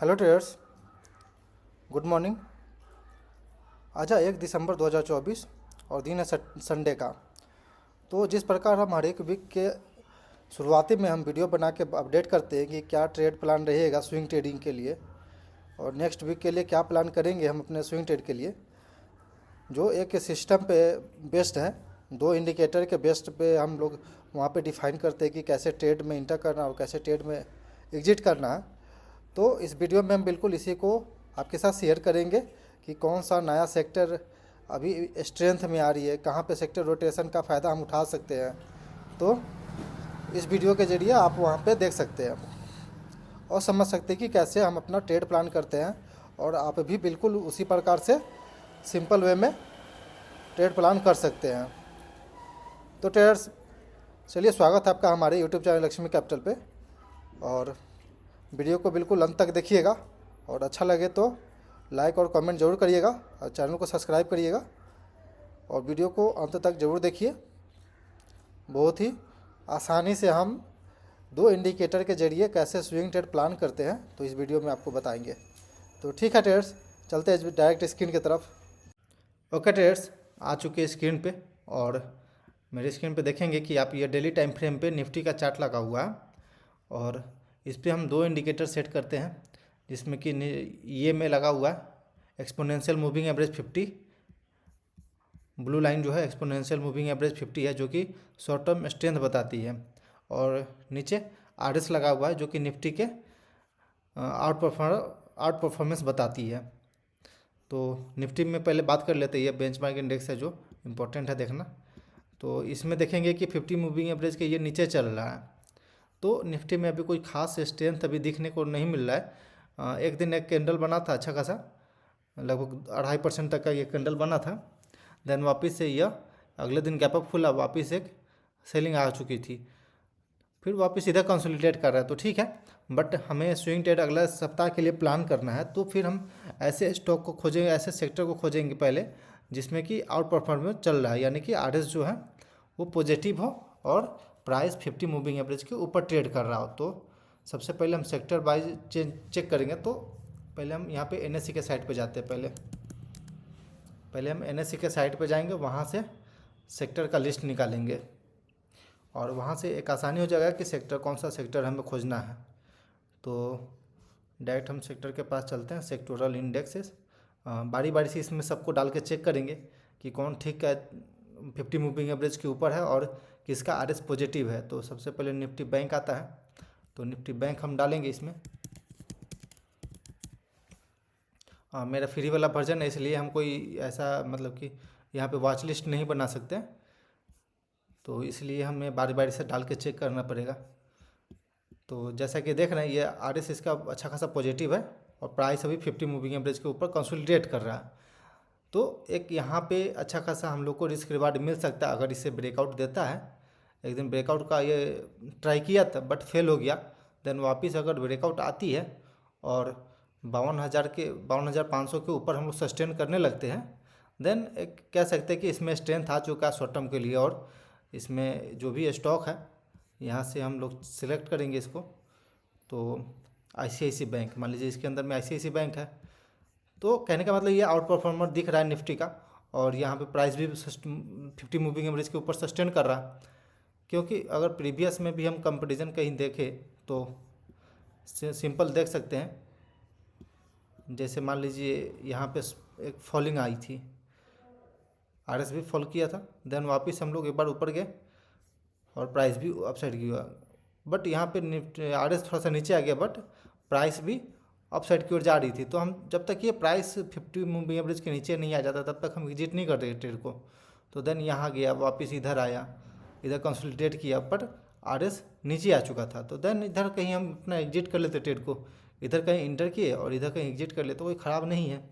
Hello traders, good morning. आज है 1 दिसंबर 2024 और दिन है संडे का। तो जिस प्रकार हम हर एक वीक के शुरुआती में हम वीडियो बना के अपडेट करते हैं कि क्या ट्रेड प्लान रहेगा स्विंग ट्रेडिंग के लिए और नेक्स्ट वीक के लिए क्या प्लान करेंगे हम अपने स्विंग ट्रेड के लिए, जो एक सिस्टम पे बेस्ड है। दो इंडिकेटर के बेस्ड पे हम लोग वहाँ पे डिफाइन करते हैं कि कैसे ट्रेड में इंटर करना और कैसे ट्रेड में एग्जिट करना है। तो इस वीडियो में हम बिल्कुल इसी को आपके साथ शेयर करेंगे कि कौन सा नया सेक्टर अभी स्ट्रेंथ में आ रही है, कहाँ पे सेक्टर रोटेशन का फ़ायदा हम उठा सकते हैं। तो इस वीडियो के जरिए आप वहाँ पे देख सकते हैं और समझ सकते हैं कि कैसे हम अपना ट्रेड प्लान करते हैं, और आप भी बिल्कुल उसी प्रकार से सिंपल वे में ट्रेड प्लान कर सकते हैं। तो ट्रेडर्स, चलिए स्वागत है आपका हमारे यूट्यूब चैनल लक्ष्मी कैपिटल पे, और वीडियो को बिल्कुल अंत तक देखिएगा और अच्छा लगे तो लाइक और कमेंट ज़रूर करिएगा और चैनल को सब्सक्राइब करिएगा और वीडियो को अंत तक ज़रूर देखिए। बहुत ही आसानी से हम दो इंडिकेटर के जरिए कैसे स्विंग ट्रेड प्लान करते हैं तो इस वीडियो में आपको बताएंगे। तो ठीक है ट्रेडर्स, चलते हैं डायरेक्ट स्क्रीन की तरफ। ओके ट्रेडर्स, आ चुके हैं स्क्रीन पे और मेरे स्क्रीन पे देखेंगे कि आप ये डेली टाइम फ्रेम पे निफ्टी का चार्ट लगा हुआ है और इस पर हम दो इंडिकेटर सेट करते हैं, जिसमें कि ये में लगा हुआ है exponential moving average 50। Blue line जो है एक्सपोनेंशियल मूविंग एवरेज 50 है, जो कि शॉर्ट टर्म स्ट्रेंथ बताती है। और नीचे आरएस लगा हुआ है जो कि निफ्टी के आउट परफॉर्मेंस बताती है। तो निफ्टी में पहले बात कर लेते हैं, ये बेंचमार्क इंडेक्स है जो इम्पोर्टेंट है देखना। तो इसमें देखेंगे कि 50 मूविंग एवरेज के ये नीचे चल रहा है। तो निफ्टी में अभी कोई खास स्ट्रेंथ अभी दिखने को नहीं मिल रहा है। एक दिन एक कैंडल बना था अच्छा खासा, लगभग 2.5% तक का ये कैंडल बना था। देन वापस से यह अगले दिन गैप अप खुला, वापस एक सेलिंग आ चुकी थी, फिर वापस इधर कंसोलिडेट कर रहा है। तो ठीक है, बट हमें स्विंग ट्रेड अगला सप्ताह के लिए प्लान करना है, तो फिर हम ऐसे स्टॉक को खोजेंगे, ऐसे सेक्टर को खोजेंगे पहले जिसमें कि आउट परफॉर्मेंस चल रहा है, यानी कि आरएस जो है वो पॉजिटिव हो और प्राइस 50 मूविंग एवरेज के ऊपर ट्रेड कर रहा हो। तो सबसे पहले हम सेक्टर वाइज चेक करेंगे। तो पहले हम यहाँ पे एनएससी के साइट पे जाते हैं। पहले हम एनएससी के साइट पे जाएंगे, वहाँ से सेक्टर का लिस्ट निकालेंगे और वहाँ से एक आसानी हो जाएगा कि सेक्टर कौन सा सेक्टर हमें खोजना है। तो डायरेक्ट हम सेक्टर के पास चलते हैं, सेक्टोरल इंडेक्सेस। बारी बारी से इसमें सबको डाल के चेक करेंगे कि कौन ठीक है 50 मूविंग एवरेज के ऊपर है और किसका आरएस पॉजिटिव है। तो सबसे पहले निफ्टी बैंक आता है, तो निफ्टी बैंक हम डालेंगे इसमें। मेरा फ्री वाला वर्जन है, इसलिए हम कोई ऐसा मतलब कि यहाँ पे वॉच लिस्ट नहीं बना सकते, तो इसलिए हमें बारी बारी से डाल के चेक करना पड़ेगा। तो जैसा कि देख रहे हैं ये आरएस इसका अच्छा खासा पॉजिटिव है और प्राइस अभी 50 मूविंग एवरेज के ऊपर कंसोलिडेट कर रहा है। तो एक यहाँ पे अच्छा खासा हम लोग को रिस्क रिवार्ड मिल सकता है अगर इसे ब्रेकआउट देता है। एक दिन ब्रेकआउट का ये ट्राई किया था बट फेल हो गया। देन वापस अगर ब्रेकआउट आती है और 52,500 के ऊपर हम लोग सस्टेन करने लगते हैं, देन एक कह सकते हैं कि इसमें स्ट्रेंथ आ चुका है शॉर्ट टर्म के लिए। और इसमें जो भी स्टॉक है यहाँ से हम लोग सिलेक्ट करेंगे इसको। तो आईसीआईसी बैंक मान लीजिए, इसके अंदर में आईसीआईसी बैंक है। तो कहने का मतलब ये आउट परफॉर्मर दिख रहा है निफ्टी का, और यहाँ पे प्राइस भी 50 मूविंग एवरेज के ऊपर सस्टेन कर रहा है। क्योंकि अगर प्रीवियस में भी हम कंपैरिजन कहीं देखें तो सिंपल देख सकते हैं, जैसे मान लीजिए यहाँ पे एक फॉलिंग आई थी, आरएस भी फॉल किया था, देन वापस हम लोग एक बार ऊपर गए और प्राइस भी अपसाइड गया। बट यहाँ पे आरएस थोड़ा सा नीचे आ गया बट प्राइस भी अपसाइड की ओर जा रही थी। तो हम जब तक ये प्राइस 50 मूविंग एवरेज के नीचे नहीं आ जाता तब तक हम एग्जिट नहीं करते ट्रेड को। तो देन यहाँ गया, वापस इधर आया, इधर कंसोलिडेट किया, बट आरएस नीचे आ चुका था। तो देन इधर कहीं हम अपना एग्जिट कर लेते ट्रेड को, इधर कहीं इंटर किए और इधर कहीं एग्जिट कर लेते, तो कोई ख़राब नहीं है।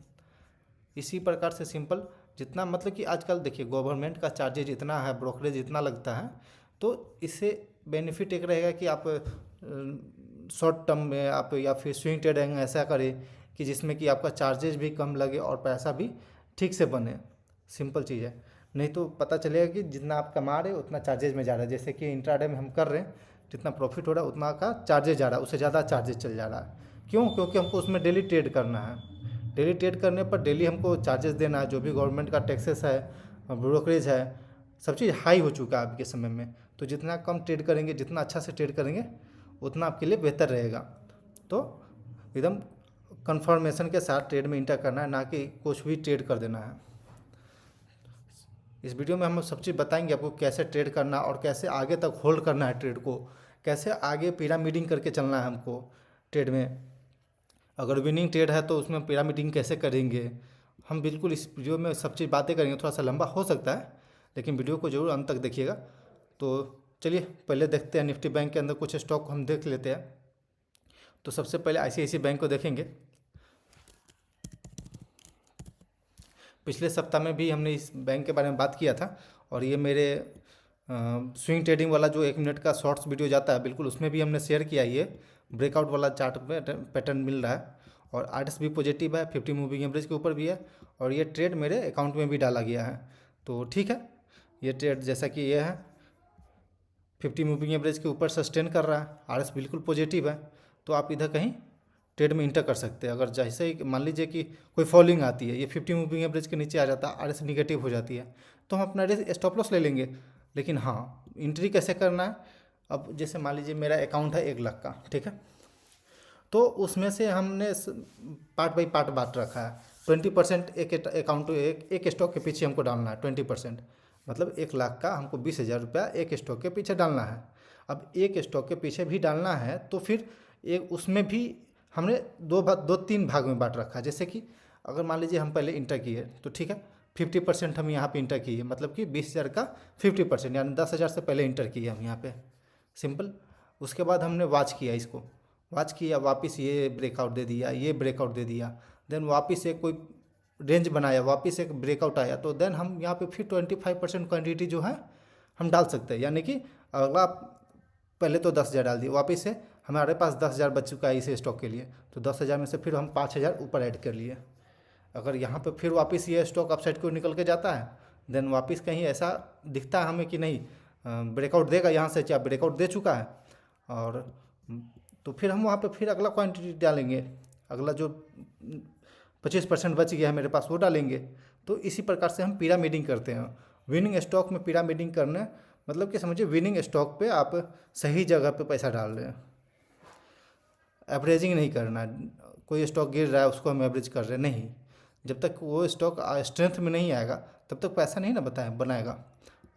इसी प्रकार से सिंपल जितना मतलब कि आजकल देखिए गवर्नमेंट का चार्जेज इतना है, ब्रोकरेज इतना लगता है, तो इससे बेनिफिट एक रहेगा कि आप शॉर्ट टर्म में आप या फिर स्विंग ट्रेडिंग ऐसा करें कि जिसमें कि आपका चार्जेज भी कम लगे और पैसा भी ठीक से बने। सिंपल चीज़ है, नहीं तो पता चलेगा कि जितना आप कमा रहे हो उतना चार्जेज में जा रहा है। जैसे कि इंट्राडे में हम कर रहे हैं, जितना प्रॉफिट हो रहा है उतना का चार्जेज जा रहा है, उससे ज़्यादा चार्जेज चल जा रहा है। क्यों? क्योंकि हमको उसमें डेली ट्रेड करना है। डेली ट्रेड करने पर डेली हमको चार्जेस देना है, जो भी गवर्नमेंट का टैक्सेस है, ब्रोकरेज है, सब चीज़ हाई हो चुका है अभी के समय में। तो जितना कम ट्रेड करेंगे, जितना अच्छा से ट्रेड करेंगे, उतना आपके लिए बेहतर रहेगा। तो एकदम कंफर्मेशन के साथ ट्रेड में इंटर करना है, ना कि कुछ भी ट्रेड कर देना है। इस वीडियो में हम सब चीज़ बताएंगे आपको, कैसे ट्रेड करना और कैसे आगे तक होल्ड करना है ट्रेड को, कैसे आगे पिरामिडिंग करके चलना है हमको ट्रेड में। अगर विनिंग ट्रेड है तो उसमें पिरामिडिंग कैसे करेंगे, हम बिल्कुल इस वीडियो में सब चीज़ बातें करेंगे। थोड़ा सा लंबा हो सकता है, लेकिन वीडियो को जरूर अंत तक देखिएगा। तो चलिए पहले देखते हैं निफ्टी बैंक के अंदर कुछ स्टॉक हम देख लेते हैं। तो सबसे पहले आईसीआईसीआई बैंक को देखेंगे। पिछले सप्ताह में भी हमने इस बैंक के बारे में बात किया था, और ये मेरे स्विंग ट्रेडिंग वाला जो 1 मिनट का शॉर्ट्स वीडियो जाता है, बिल्कुल उसमें भी हमने शेयर किया। ये ब्रेकआउट वाला चार्ट पैटर्न मिल रहा है, और आरएस भी पॉजिटिव है, 50 मूविंग एवरेज के ऊपर भी है, और ये ट्रेड मेरे अकाउंट में भी डाला गया है। तो ठीक है, ये ट्रेड जैसा कि ये है 50 मूविंग एवरेज के ऊपर सस्टेन कर रहा है, आरएस बिल्कुल पॉजिटिव है। तो आप इधर कहीं ट्रेड में इंटर कर सकते हैं। अगर जैसे ही मान लीजिए कि कोई फॉलिंग आती है, ये 50 मूविंग एवरेज के नीचे आ जाता है, आरएस निगेटिव हो जाती है, तो हम अपना स्टॉप लॉस ले लेंगे। लेकिन हाँ, एंट्री कैसे करना है? अब जैसे मान लीजिए मेरा अकाउंट है 1 लाख का, ठीक है, तो उसमें से हमने पार्ट बाई पार्ट बांट रखा है। 20% एक अकाउंट एक स्टॉक के पीछे हमको डालना है। 20% मतलब 1 लाख का हमको 20,000 रुपया एक स्टॉक के पीछे डालना है। अब एक स्टॉक के पीछे भी डालना है तो फिर एक उसमें भी हमने दो तीन भाग में बांट रखा है। जैसे कि अगर मान लीजिए हम पहले इंटर किए तो ठीक है, 50% हम यहाँ पे इंटर किए, मतलब कि 20,000 का 50%, यानी 10,000 से पहले इंटर किए हम यहाँ पे, सिंपल। उसके बाद हमने वॉच किया, इसको वॉच किया, वापस ये ब्रेकआउट दे दिया, ये ब्रेकआउट दे दिया, देन वापस एक कोई रेंज बनाया, वापस एक ब्रेकआउट आया, तो देन हम यहाँ पे फिर 25% क्वान्टिटी जो है हम डाल सकते हैं। यानी कि अगला पहले तो 10,000 डाल दिए, वापस से हमारे पास 10,000 बच चुका है इस स्टॉक के लिए, तो 10,000 में से फिर हम 5,000 ऊपर ऐड कर लिए। अगर यहाँ पे फिर वापस ये स्टॉक अपसाइड को निकल के जाता है, देन वापस कहीं ऐसा दिखता है हमें कि नहीं ब्रेकआउट देगा, यहाँ से चाहे ब्रेकआउट दे चुका है, और तो फिर हम वहाँ पे फिर अगला क्वांटिटी डालेंगे, अगला जो 25% बच गया है मेरे पास वो डालेंगे। तो इसी प्रकार से हम पिरामिडिंग करते हैं। विनिंग स्टॉक में पिरामिडिंग करना मतलब कि समझिए विनिंग स्टॉक पे आप सही जगह पे पैसा डाल रहे हैं, एवरेजिंग नहीं करना। कोई स्टॉक गिर रहा है उसको हम एवरेज कर रहे हैं, नहीं। जब तक वो स्टॉक स्ट्रेंथ में नहीं आएगा तब तक पैसा नहीं ना बनाएगा।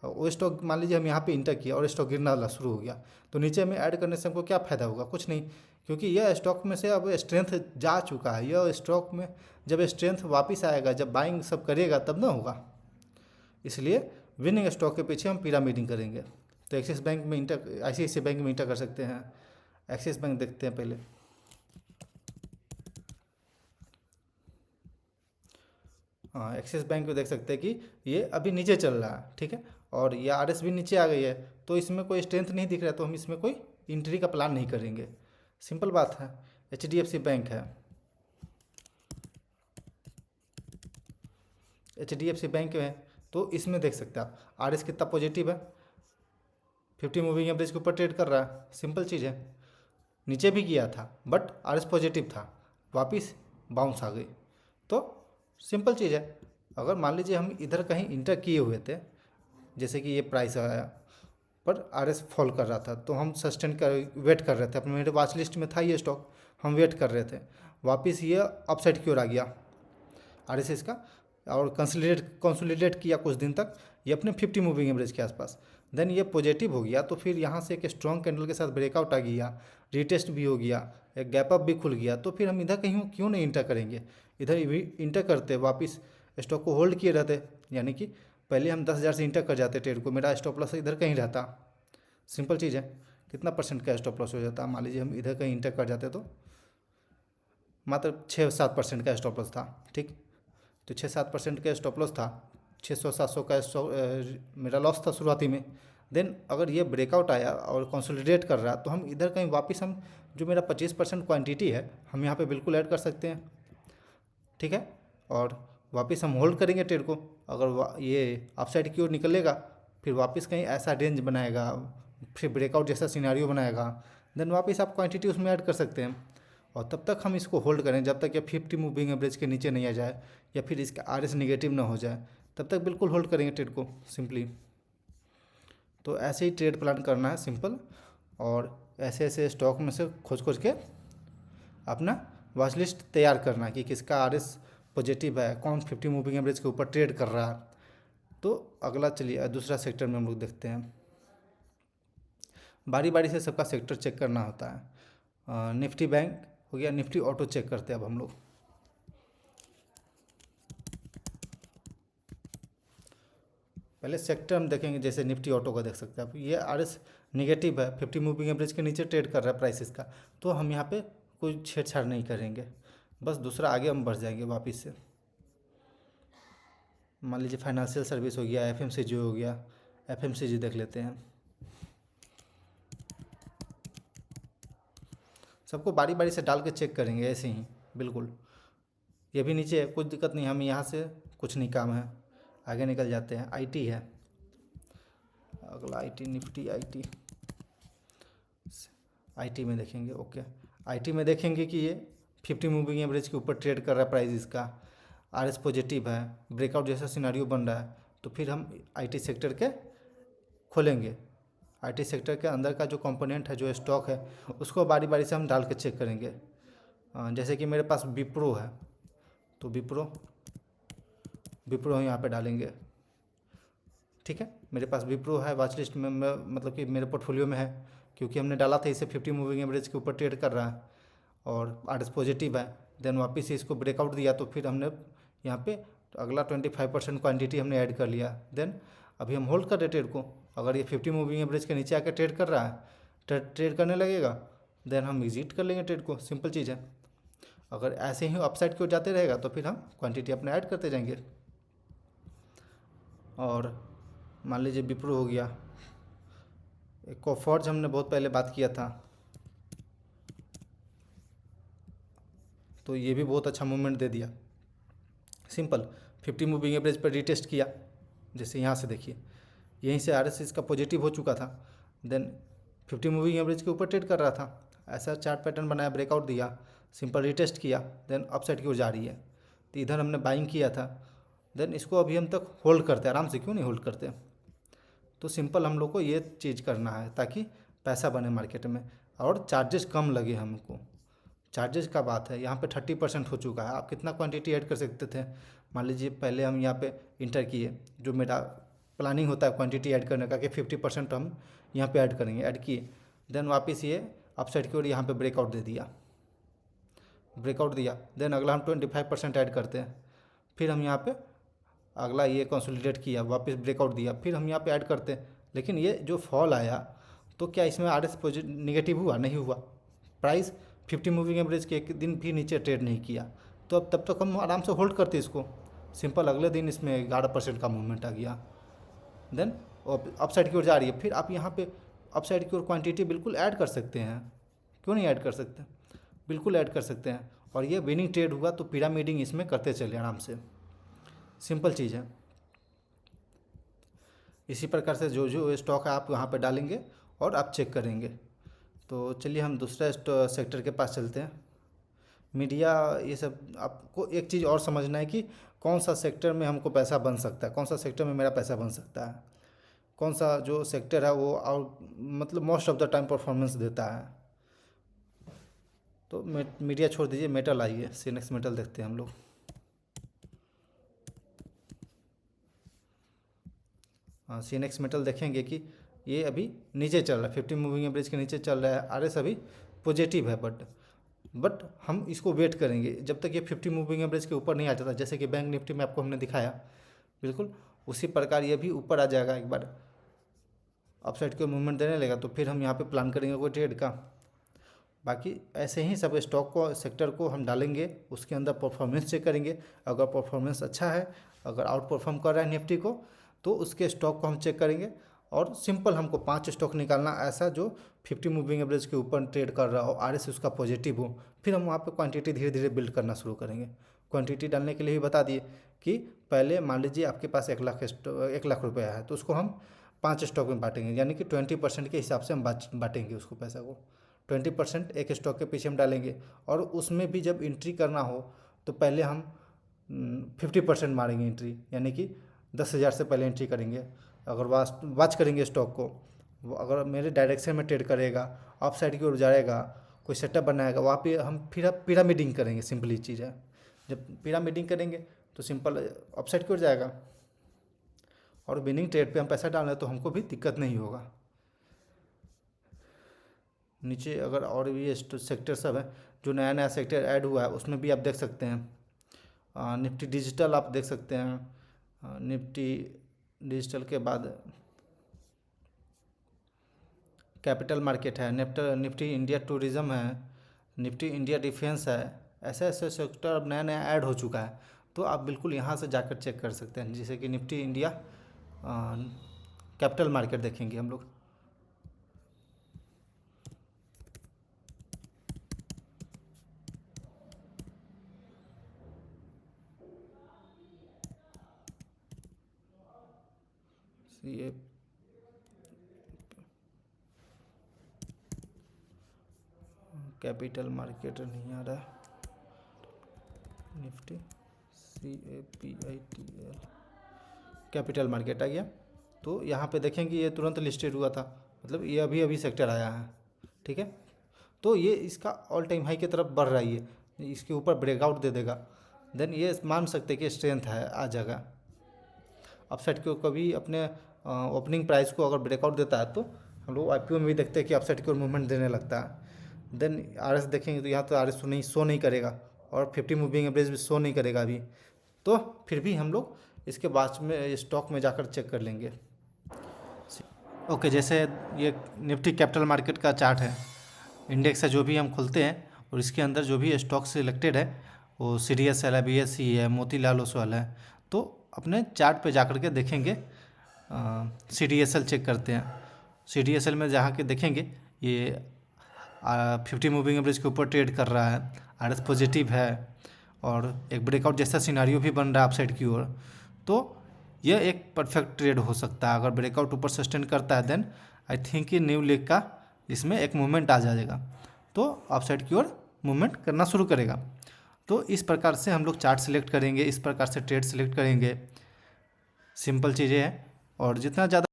वो स्टॉक मान लीजिए हम यहाँ पे इंटर किया और स्टॉक गिरना शुरू हो गया, तो नीचे में ऐड करने से हमको क्या फ़ायदा होगा? कुछ नहीं, क्योंकि यह स्टॉक में से अब स्ट्रेंथ जा चुका है। यह स्टॉक में जब स्ट्रेंथ वापस आएगा, जब बाइंग सब करेगा तब ना होगा। इसलिए विनिंग स्टॉक के पीछे हम पिरामिडिंग करेंगे। तो एक्सिस बैंक में इंटर, आईसीआईसीआई बैंक में इंटर कर सकते हैं। एक्सिस बैंक देखते हैं पहले। हाँ, एक्सिस बैंक को देख सकते हैं कि ये अभी नीचे चल रहा है, ठीक है, और ये आरएस भी नीचे आ गई है, तो इसमें कोई स्ट्रेंथ नहीं दिख रहा है, तो हम इसमें कोई एंट्री का प्लान नहीं करेंगे। सिंपल बात है। एचडीएफसी बैंक है, एचडीएफसी बैंक है, तो इसमें देख सकते हैं आप आरएस कितना पॉजिटिव है, 50 मूविंग एवरेज के ऊपर ट्रेड कर रहा है। सिंपल चीज़ है, नीचे भी किया था बट आरएस पॉजिटिव था, वापस बाउंस आ गई। तो सिंपल चीज़ है। अगर मान लीजिए हम इधर कहीं इंटर किए हुए थे, जैसे कि ये प्राइस आया पर आरएस फॉल कर रहा था, तो हम सस्टेन कर वेट कर रहे थे, अपने मेरे वॉच लिस्ट में था ये स्टॉक, हम वेट कर रहे थे, वापस ये अपसाइड की ओर आ गया आरएस इसका, और कंसोलिडेट किया कुछ दिन तक ये अपने 50 मूविंग एवरेज के आसपास, देन ये पॉजिटिव हो गया, तो फिर यहाँ से एक स्ट्रॉन्ग कैंडल के साथ ब्रेकआउट आ गया, रिटेस्ट भी हो गया, एक गैप अप भी खुल गया, तो फिर हम इधर कहीं क्यों नहीं इंटर करेंगे? इधर इंटर करते, वापस स्टॉक को होल्ड किए रहते, यानी कि पहले हम 10,000 से इंटर कर जाते ट्रेड को, मेरा स्टॉप लॉस इधर कहीं रहता। सिंपल चीज़ है, कितना परसेंट का स्टॉप लॉस हो जाता? मान लीजिए हम इधर कहीं इंटर कर जाते तो मात्र 6-7% का स्टॉप लॉस था, ठीक, तो 6-7% का स्टॉप लॉस था, 600-700 का मेरा लॉस था शुरुआती में। देन अगर ये ब्रेकआउट आया और कंसोलिडेट कर रहा, तो हम इधर कहीं वापस हम जो मेरा 25% क्वांटिटी है हम यहाँ पे बिल्कुल ऐड कर सकते हैं, ठीक है, और वापस हम होल्ड करेंगे ट्रेड को। अगर ये अपसाइड की ओर निकलेगा, फिर वापस कहीं ऐसा रेंज बनाएगा, फिर ब्रेकआउट जैसा सिनेरियो बनाएगा, देन वापस आप क्वांटिटी उसमें ऐड कर सकते हैं। और तब तक हम इसको होल्ड करें जब तक ये 50 मूविंग एवरेज के नीचे नहीं आ जाए या फिर इसका RS नेगेटिव ना हो जाए, तब तक बिल्कुल होल्ड करेंगे ट्रेड को सिंपली। तो ऐसे ही ट्रेड प्लान करना है सिंपल, और ऐसे ऐसे स्टॉक में से खोज खोज के अपना वॉच लिस्ट तैयार करना है कि किसका RS पॉजिटिव है, कौन 50 मूविंग एवरेज के ऊपर ट्रेड कर रहा है। तो अगला चलिए दूसरा सेक्टर में हम लोग देखते हैं। बारी बारी से सबका सेक्टर चेक करना होता है। निफ्टी बैंक हो गया, निफ्टी ऑटो चेक करते हैं अब हम लोग। पहले सेक्टर हम देखेंगे, जैसे निफ्टी ऑटो का देख सकते हैं आप, ये RS निगेटिव है, 50 मूविंग एवरेज के नीचे ट्रेड कर रहा है प्राइसेस का, तो हम यहाँ पे कोई छेड़छाड़ नहीं करेंगे, बस दूसरा आगे हम बढ़ जाएंगे वापस से। मान लीजिए फाइनेंशियल सर्विस हो गया, FMCG हो गया, FMCG देख लेते हैं। सबको बारी बारी से डाल के चेक करेंगे ऐसे ही बिल्कुल। ये भी नीचे है, कुछ दिक्कत नहीं, हम यहाँ से कुछ नहीं काम है, आगे निकल जाते हैं। IT है अगला, IT निफ्टी IT में देखेंगे। ओके, IT में देखेंगे कि ये 50 मूविंग एवरेज के ऊपर ट्रेड कर रहा है प्राइस, इसका RS पॉजिटिव है, ब्रेकआउट जैसा सिनारियो बन रहा है, तो फिर हम IT सेक्टर के खोलेंगे। IT सेक्टर के अंदर का जो कंपोनेंट है, जो स्टॉक है, उसको बारी बारी से हम डाल के चेक करेंगे। जैसे कि मेरे पास विप्रो है, तो विप्रो यहाँ पे डालेंगे। ठीक है, मेरे पास विप्रो है वॉच लिस्ट में, मतलब कि मेरे पोर्टफोलियो में है, क्योंकि हमने डाला था इसे 50 मूविंग एवरेज के ऊपर ट्रेड कर रहा है और RS पॉजिटिव है। देन वापस से इसको ब्रेकआउट दिया, तो फिर हमने यहाँ पे अगला 25% क्वांटिटी हमने ऐड कर लिया। देन अभी हम होल्ड कर रहे ट्रेड को। अगर ये 50 मूविंग एवरेज के नीचे आकर ट्रेड कर रहा है, ट्रेड करने लगेगा, देन हम एग्जिट कर लेंगे ट्रेड को, सिंपल चीज़ है। अगर ऐसे ही अपसाइड की ओर जाते रहेगा तो फिर हम क्वांटिटी अपने ऐड करते जाएंगे। और मान लीजिए विप्रो हो गया, एक कोफॉर्ज हमने बहुत पहले बात किया था, तो ये भी बहुत अच्छा मूवमेंट दे दिया। सिंपल 50 मूविंग एवरेज पर रीटेस्ट किया, जैसे यहाँ से देखिए, यहीं से RS इसका पॉजिटिव हो चुका था, देन 50 मूविंग एवरेज के ऊपर ट्रेड कर रहा था, ऐसा चार्ट पैटर्न बनाया, ब्रेकआउट दिया, सिंपल रीटेस्ट किया, देन अपसाइड की ओर जा रही है, तो इधर हमने बाइंग किया था। देन इसको अभी हम तक होल्ड करते हैं, आराम से क्यों नहीं होल्ड करते। तो सिंपल हम लोग को ये चीज़ करना है ताकि पैसा बने मार्केट में और चार्जेस कम लगे हमको। चार्जेस का बात है, यहाँ पे 30% हो चुका है। आप कितना क्वांटिटी ऐड कर सकते थे, मान लीजिए पहले हम यहाँ पे इंटर किए, जो मेरा प्लानिंग होता है क्वांटिटी ऐड करने का कि 50% हम यहाँ पे ऐड करेंगे, ऐड किए, देन वापस ये अपसाइड की ओर यहाँ पे ब्रेकआउट दे दिया, ब्रेकआउट दिया, देन अगला हम 25% ऐड करते हैं, फिर हम यहाँ पे अगला ये कंसोलिडेट किया, वापस ब्रेकआउट दिया, फिर हम यहाँ पे ऐड करते हैं। लेकिन ये जो फॉल आया, तो क्या इसमें RS नेगेटिव हुआ? नहीं हुआ। प्राइस 50 मूविंग एवरेज के एक दिन भी नीचे ट्रेड नहीं किया, तो अब तब तक हम आराम से होल्ड करते इसको। सिंपल अगले दिन इसमें 11% का मूवमेंट आ गया, देन अपसाइड की ओर जा रही है, फिर आप यहाँ पे अपसाइड की ओर क्वांटिटी बिल्कुल ऐड कर सकते हैं, क्यों नहीं ऐड कर सकते, बिल्कुल ऐड कर सकते हैं। और ये विनिंग ट्रेड हुआ तो पिरामिडिंग इसमें करते चले आराम से, सिंपल चीज़ है। इसी प्रकार से जो जो स्टॉक है आप यहाँ पर डालेंगे और आप चेक करेंगे। तो चलिए हम दूसरा सेक्टर के पास चलते हैं, मीडिया। ये सब आपको एक चीज़ और समझना है कि कौन सा सेक्टर में हमको पैसा बन सकता है, कौन सा सेक्टर में मेरा पैसा बन सकता है, कौन सा जो सेक्टर है वो मतलब most of the time performance देता है। तो मीडिया छोड़ दीजिए, मेटल आइए, सीनेक्स मेटल देखते हैं हम लोग। हाँ, सीनेक्स मेटल देखेंगे कि ये अभी नीचे चल रहा है, 50 मूविंग एवरेज के नीचे चल रहा है, RS अभी पॉजिटिव है, बट हम इसको वेट करेंगे जब तक ये 50 मूविंग एवरेज के ऊपर नहीं आ जाता। जैसे कि बैंक निफ्टी में आपको हमने दिखाया, बिल्कुल उसी प्रकार ये भी ऊपर आ जाएगा, एक बार अपसाइड को मूवमेंट देने लगेगा, तो फिर हम यहाँ पे प्लान करेंगे कोई ट्रेड का। बाकी ऐसे ही सब स्टॉक को, सेक्टर को हम डालेंगे, उसके अंदर परफॉर्मेंस चेक करेंगे। अगर परफॉर्मेंस अच्छा है, अगर आउट परफॉर्म कर रहा है निफ्टी को, तो उसके स्टॉक को हम चेक करेंगे। और सिंपल हमको 5 स्टॉक निकालना ऐसा जो 50 मूविंग एवरेज के ऊपर ट्रेड कर रहा हो, RS उसका पॉजिटिव हो, फिर हम वहाँ पे क्वांटिटी धीरे धीरे बिल्ड करना शुरू करेंगे। क्वांटिटी डालने के लिए भी बता दिए कि पहले मान लीजिए आपके पास 1 लाख रुपया है, तो उसको हम 5 स्टॉक में बांटेंगे, यानी कि 20% के हिसाब से हम बांटेंगे उसको, पैसा को 20% एक स्टॉक के पीछे हम डालेंगे, और उसमें भी जब एंट्री करना हो तो पहले हम 50% मारेंगे एंट्री, यानी कि 10,000 से पहले एंट्री करेंगे। अगर वॉच करेंगे स्टॉक को, वो अगर मेरे डायरेक्शन में ट्रेड करेगा, अप साइड की ओर जाएगा, कोई सेटअप बनाएगा, वहाँ पे हम फिर पिरामिडिंग करेंगे। सिंपली चीज़ है, जब पिरामिडिंग करेंगे तो सिंपल अप साइड की ओर जाएगा, और विनिंग ट्रेड पे हम पैसा डाल रहे तो हमको भी दिक्कत नहीं होगा। नीचे अगर और भी सेक्टर सब है, जो नया नया सेक्टर ऐड हुआ है, उसमें भी आप देख सकते हैं। निफ्टी डिजिटल आप देख सकते हैं। निफ्टी डिजिटल के बाद कैपिटल मार्केट है, निफ्टी इंडिया टूरिज़्म है, निफ्टी इंडिया डिफेंस है। ऐसे ऐसे सेक्टर अब नया नया ऐड हो चुका है, तो आप बिल्कुल यहाँ से जाकर चेक कर सकते हैं। जैसे कि निफ्टी इंडिया कैपिटल मार्केट देखेंगे हम लोग। ये कैपिटल मार्केट नहीं आ रहा है, निफ्टी CAPITL कैपिटल मार्केट आ गया। तो यहाँ पे देखेंगे ये तुरंत लिस्टेड हुआ था, मतलब ये अभी अभी सेक्टर आया है, ठीक है। तो ये इसका ऑल टाइम हाई की तरफ बढ़ रहा है, ये इसके ऊपर ब्रेकआउट दे देगा, देन ये मान सकते हैं कि स्ट्रेंथ है, आ जाएगा अपसाइड को। कभी अपने ओपनिंग प्राइस को अगर ब्रेकआउट देता है तो हम लोग IPO में भी देखते हैं कि अपसाइड की ओर मूवमेंट देने लगता है। देन RS देखेंगे तो यहाँ तो RS शो नहीं करेगा, और 50 मूविंग एवरेज भी शो नहीं करेगा अभी, तो फिर भी हम लोग इसके बाद में स्टॉक में जाकर चेक कर लेंगे। ओके, जैसे ये निफ्टी कैपिटल मार्केट का चार्ट है, इंडेक्स है, जो भी हम खोलते हैं और इसके अंदर जो भी स्टॉक सिलेक्टेड है वो CDSL है, BSE है, मोतीलाल ओसवाल है। तो अपने चार्ट पे जाकर के देखेंगे, CDSL चेक करते हैं। CDSL में जहाँ के देखेंगे ये 50 मूविंग एवरेज के ऊपर ट्रेड कर रहा है, RS पॉजिटिव है, और एक ब्रेकआउट जैसा सिनारियो भी बन रहा है अपसाइड की ओर। तो यह एक परफेक्ट ट्रेड हो सकता है। अगर ब्रेकआउट ऊपर सस्टेन करता है देन आई थिंक कि न्यू लेग का इसमें एक मूवमेंट आ जाएगा, तो अपसाइड की ओर मूवमेंट करना शुरू करेगा। तो इस प्रकार से हम लोग चार्ट सिलेक्ट करेंगे, इस प्रकार से ट्रेड सिलेक्ट करेंगे। सिंपल चीज़ें हैं, और जितना ज़्यादा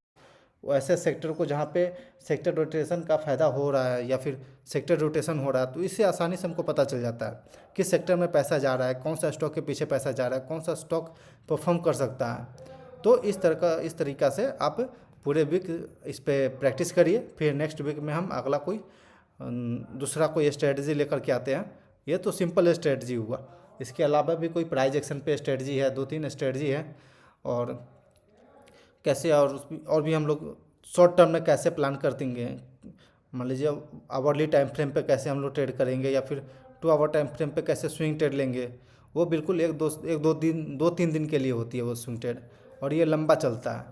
वो ऐसे सेक्टर को जहाँ पे सेक्टर रोटेशन का फ़ायदा हो रहा है या फिर सेक्टर रोटेशन हो रहा है, तो इससे आसानी से हमको पता चल जाता है किस सेक्टर में पैसा जा रहा है, कौन सा स्टॉक के पीछे पैसा जा रहा है, कौन सा स्टॉक परफॉर्म कर सकता है। तो इस तरीक़ा से आप पूरे वीक इस पर प्रैक्टिस करिए। फिर नेक्स्ट वीक में हम अगला कोई दूसरा कोई स्ट्रेटजी लेकर के आते हैं। ये तो सिंपल स्ट्रेटजी हुआ, इसके अलावा भी कोई प्राइज एक्शन पे स्ट्रेटजी है, 2-3 स्ट्रेटजी है, और कैसे और भी हम लोग शॉर्ट टर्म में कैसे प्लान कर देंगे। मान लीजिए आवरली टाइम फ्रेम पे कैसे हम लोग ट्रेड करेंगे, या फिर 2 आवर टाइम फ्रेम पे कैसे स्विंग ट्रेड लेंगे। वो बिल्कुल 2-3 दिन के लिए होती है वो स्विंग ट्रेड, और ये लंबा चलता है।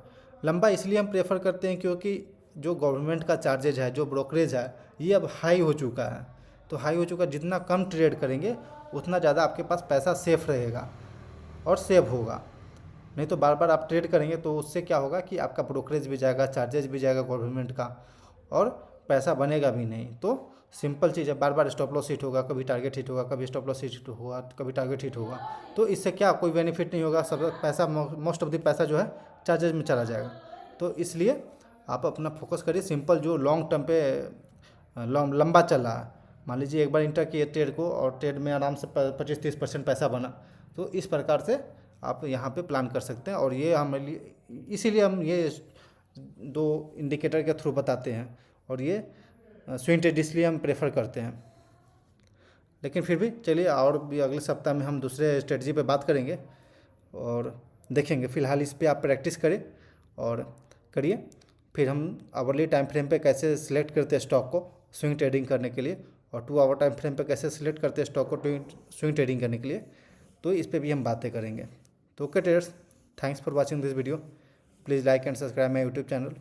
लंबा इसलिए हम प्रेफर करते हैं क्योंकि जो गवर्नमेंट का चार्जेज है, जो ब्रोकरेज है, ये अब हाई हो चुका है। तो हाई हो चुका है, जितना कम ट्रेड करेंगे उतना ज़्यादा आपके पास पैसा सेफ रहेगा और सेव होगा। नहीं तो बार बार आप ट्रेड करेंगे तो उससे क्या होगा कि आपका ब्रोकरेज भी जाएगा, चार्जेज भी जाएगा गवर्नमेंट का, और पैसा बनेगा भी नहीं। तो सिंपल चीज़ है, बार बार स्टॉप लॉस हिट होगा, कभी टारगेट हिट होगा, कभी स्टॉप लॉस हिट होगा, कभी टारगेट हिट होगा। तो इससे क्या कोई बेनिफिट नहीं होगा, सब पैसा मोस्ट ऑफ द पैसा जो है चार्जेज में चला जाएगा। तो इसलिए आप अपना फोकस करिए सिंपल, जो लॉन्ग टर्म पे लंबा चल रहा है। मान लीजिए एक बार इंटर किए ट्रेड को, और ट्रेड में आराम से 25-30% पैसा बना, तो इस प्रकार से आप यहाँ पे प्लान कर सकते हैं। और ये हमारे लिए, इसीलिए हम ये 2 इंडिकेटर के थ्रू बताते हैं, और ये स्विंग ट्रेड इसलिए हम प्रेफर करते हैं। लेकिन फिर भी चलिए, और भी अगले सप्ताह में हम दूसरे स्ट्रेटजी पे बात करेंगे और देखेंगे। फ़िलहाल इस पे आप प्रैक्टिस करें और करिए। फिर हम आवरली टाइम फ्रेम पे कैसे सिलेक्ट करते हैं स्टॉक को स्विंग ट्रेडिंग करने के लिए, और 2 आवर टाइम फ्रेम पे कैसे सिलेक्ट करते हैं स्टॉक को स्विंग ट्रेडिंग करने के लिए, तो इस पे भी हम बातें करेंगे। तो okay traders, thanks for watching this video. Please like and subscribe my YouTube channel.